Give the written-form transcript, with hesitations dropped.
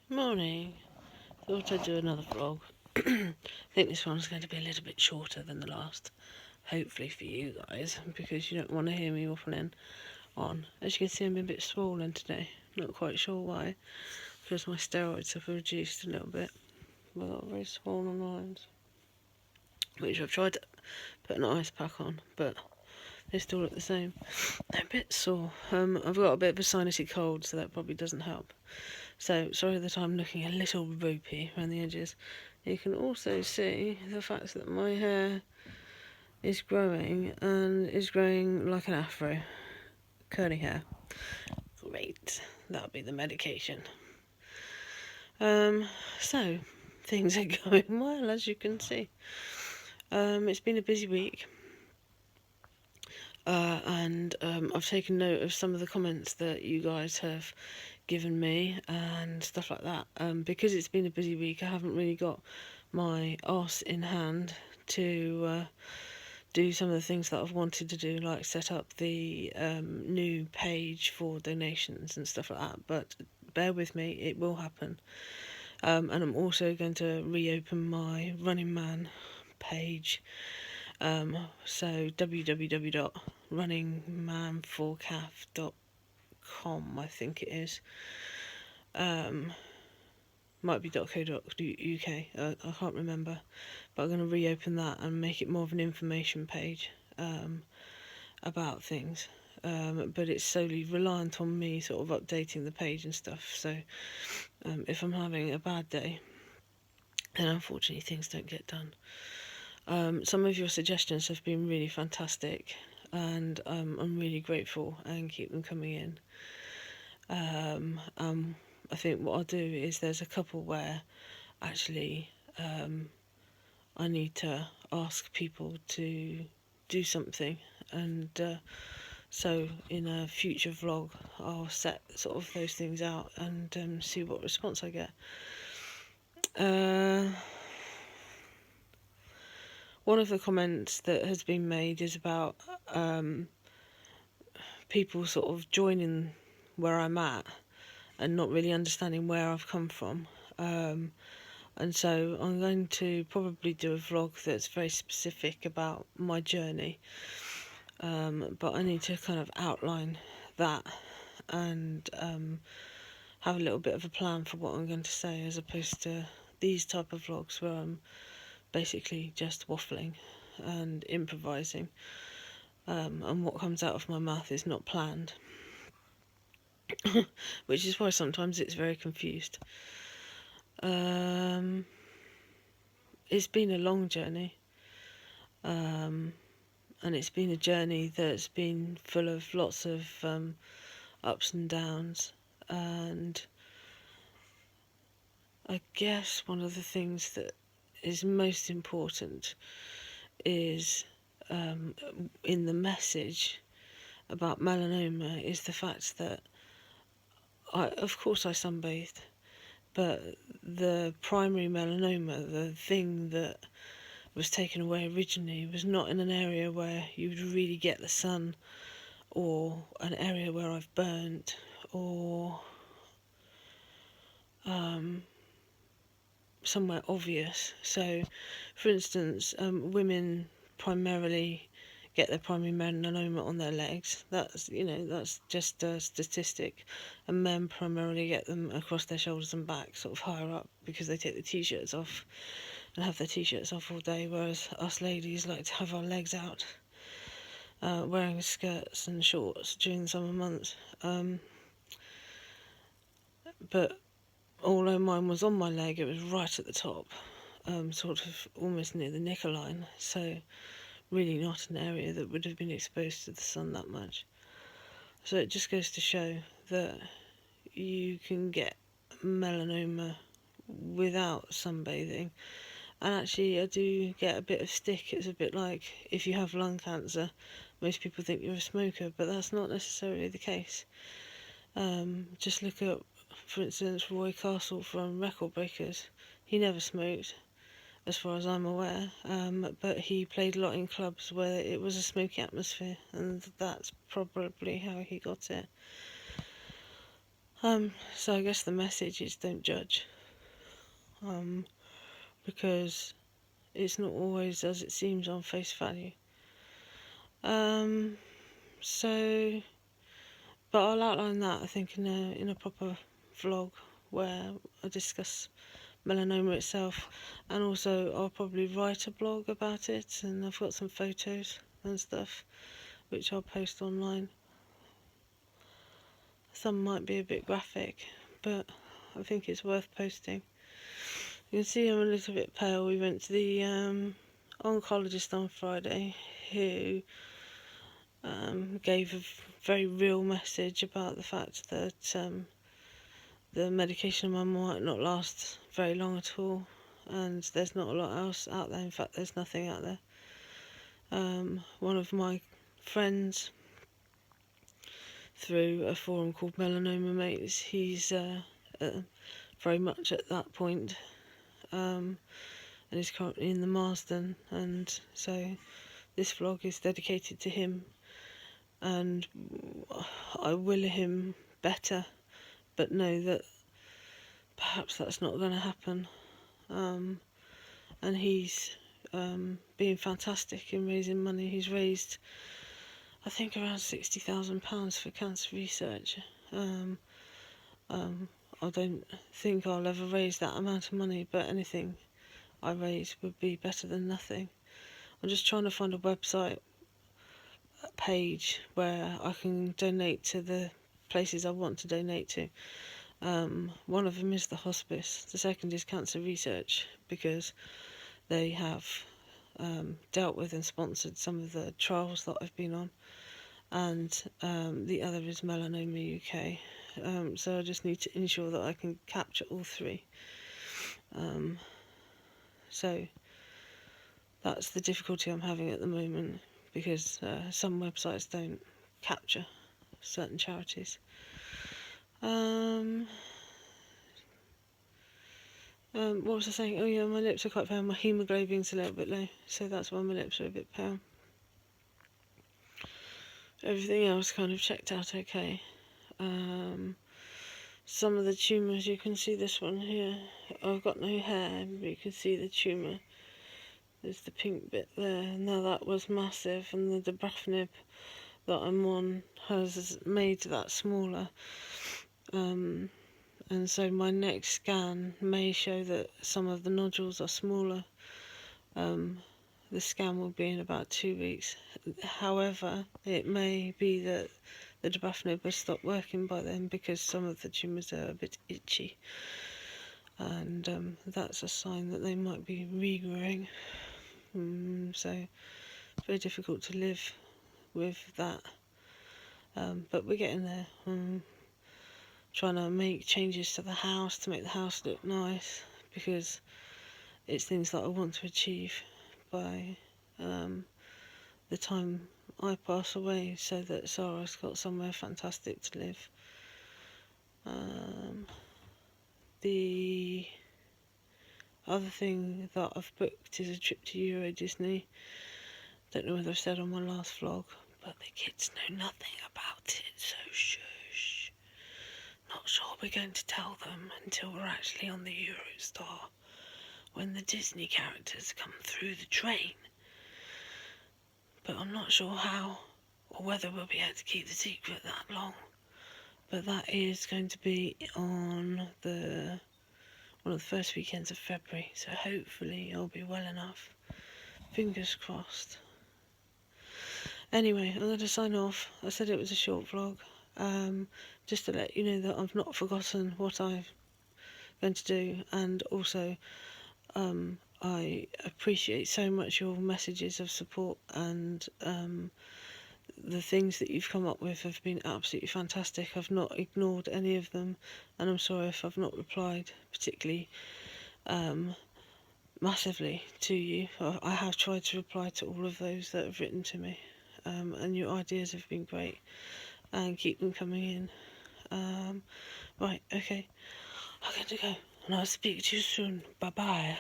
Morning. Thought I'd do another vlog. I think this one's going to be a little bit shorter than the last. Hopefully for you guys, because you don't want to hear me waffling on. As you can see, I'm a bit swollen today. Not quite sure why, because my steroids have reduced a little bit. I've got very swollen lines, which I've tried to put an ice pack on, but they still look the same. They're a bit sore. I've got a bit of a sinusy cold, so that probably doesn't help. So, sorry that I'm looking a little ropey around the edges. You can also see the fact that my hair is growing and is growing like an afro. Curly hair. Great. That'll be the medication. So, things are going well, as you can see. It's been a busy week. And I've taken note of some of the comments that you guys have given me and stuff like that. Because it's been a busy week, I haven't really got my arse in hand to do some of the things that I've wanted to do, like set up the new page for donations and stuff like that. But bear with me, it will happen. And I'm also going to reopen my Running Man page. So www.runningmanforcaf.com, I think it is. Might be .co.uk, I can't remember, but I'm going to reopen that and make it more of an information page about things, but it's solely reliant on me sort of updating the page and stuff. So if I'm having a bad day, then unfortunately things don't get done. Some of your suggestions have been really fantastic, and I'm really grateful, and keep them coming in. I think what I'll do is there's a couple where actually I need to ask people to do something, and so in a future vlog I'll set sort of those things out and see what response I get. One of the comments that has been made is about people sort of joining where I'm at and not really understanding where I've come from. And so I'm going to probably do a vlog that's very specific about my journey. But I need to kind of outline that and have a little bit of a plan for what I'm going to say, as opposed to these type of vlogs where I'm basically just waffling and improvising, and what comes out of my mouth is not planned. Which is why sometimes it's very confused. It's been a long journey, and it's been a journey that's been full of lots of ups and downs, and I guess one of the things that is most important is in the message about melanoma is the fact that of course I sunbathed, but the primary melanoma, the thing that was taken away originally, was not in an area where you would really get the sun, or an area where I've burnt, or somewhere obvious. So, for instance, women primarily get their primary melanoma on their legs. That's just a statistic. And men primarily get them across their shoulders and back, sort of higher up, because they take the t-shirts off and have their t-shirts off all day, whereas us ladies like to have our legs out, wearing skirts and shorts during the summer months. But although mine was on my leg, it was right at the top, sort of almost near the knicker line, so really not an area that would have been exposed to the sun that much. So it just goes to show that you can get melanoma without sunbathing. And actually, I do get a bit of stick. It's a bit like if you have lung cancer, most people think you're a smoker, but that's not necessarily the case. Just look at, for instance, Roy Castle from Record Breakers. He never smoked, as far as I'm aware, but he played a lot in clubs where it was a smoky atmosphere, and that's probably how he got it. So I guess the message is don't judge, because it's not always as it seems on face value. So, but I'll outline that, I think, in a proper vlog where I discuss melanoma itself, and also I'll probably write a blog about it, and I've got some photos and stuff which I'll post online. Some might be a bit graphic, but I think it's worth posting. You can see I'm a little bit pale. We went to the oncologist on Friday, who gave a very real message about the fact that the medication on mum might not last very long at all, and there's not a lot else out there. In fact, there's nothing out there. One of my friends, through a forum called Melanoma Mates, he's very much at that point, and he's currently in the Marsden, and so this vlog is dedicated to him, and I will him better, but know that perhaps that's not going to happen. And he's being fantastic in raising money. He's raised, I think, around £60,000 for cancer research. I don't think I'll ever raise that amount of money, but anything I raise would be better than nothing. I'm just trying to find a website page where I can donate to the places I want to donate to. One of them is the hospice, the second is cancer research, because they have dealt with and sponsored some of the trials that I've been on, and the other is Melanoma UK. So I just need to ensure that I can capture all three. So that's the difficulty I'm having at the moment, because some websites don't capture certain charities. What was I saying? Oh yeah, my lips are quite pale. My haemoglobin's a little bit low, so that's why my lips are a bit pale. Everything else kind of checked out okay. Some of the tumours, you can see this one here. I've got no hair, but you can see the tumour. There's the pink bit there. Now that was massive, and the dabrafenib that I'm on has made that smaller. And so my next scan may show that some of the nodules are smaller. The scan will be in about 2 weeks. However, it may be that the dabrafenib has stopped working by then, because some of the tumours are a bit itchy, and that's a sign that they might be regrowing. So it's very difficult to live with that, but we're getting there. Trying to make changes to the house to make the house look nice, because it's things that I want to achieve by the time I pass away, so that Sarah's got somewhere fantastic to live. The other thing that I've booked is a trip to Euro Disney. Don't know whether I said on my last vlog, but the kids know nothing about it, so shush. Not sure we're going to tell them until we're actually on the Eurostar, when the Disney characters come through the train. But I'm not sure how or whether we'll be able to keep the secret that long. But that is going to be on one of the first weekends of February, so hopefully I'll be well enough. Fingers crossed. Anyway, I'm going to sign off. I said it was a short vlog, just to let you know that I've not forgotten what I'm going to do, and also I appreciate so much your messages of support, and the things that you've come up with have been absolutely fantastic. I've not ignored any of them, and I'm sorry if I've not replied particularly massively to you. I have tried to reply to all of those that have written to me, and your ideas have been great, and keep them coming in. Right, okay, I'm going to go, and I'll speak to you soon. Bye bye.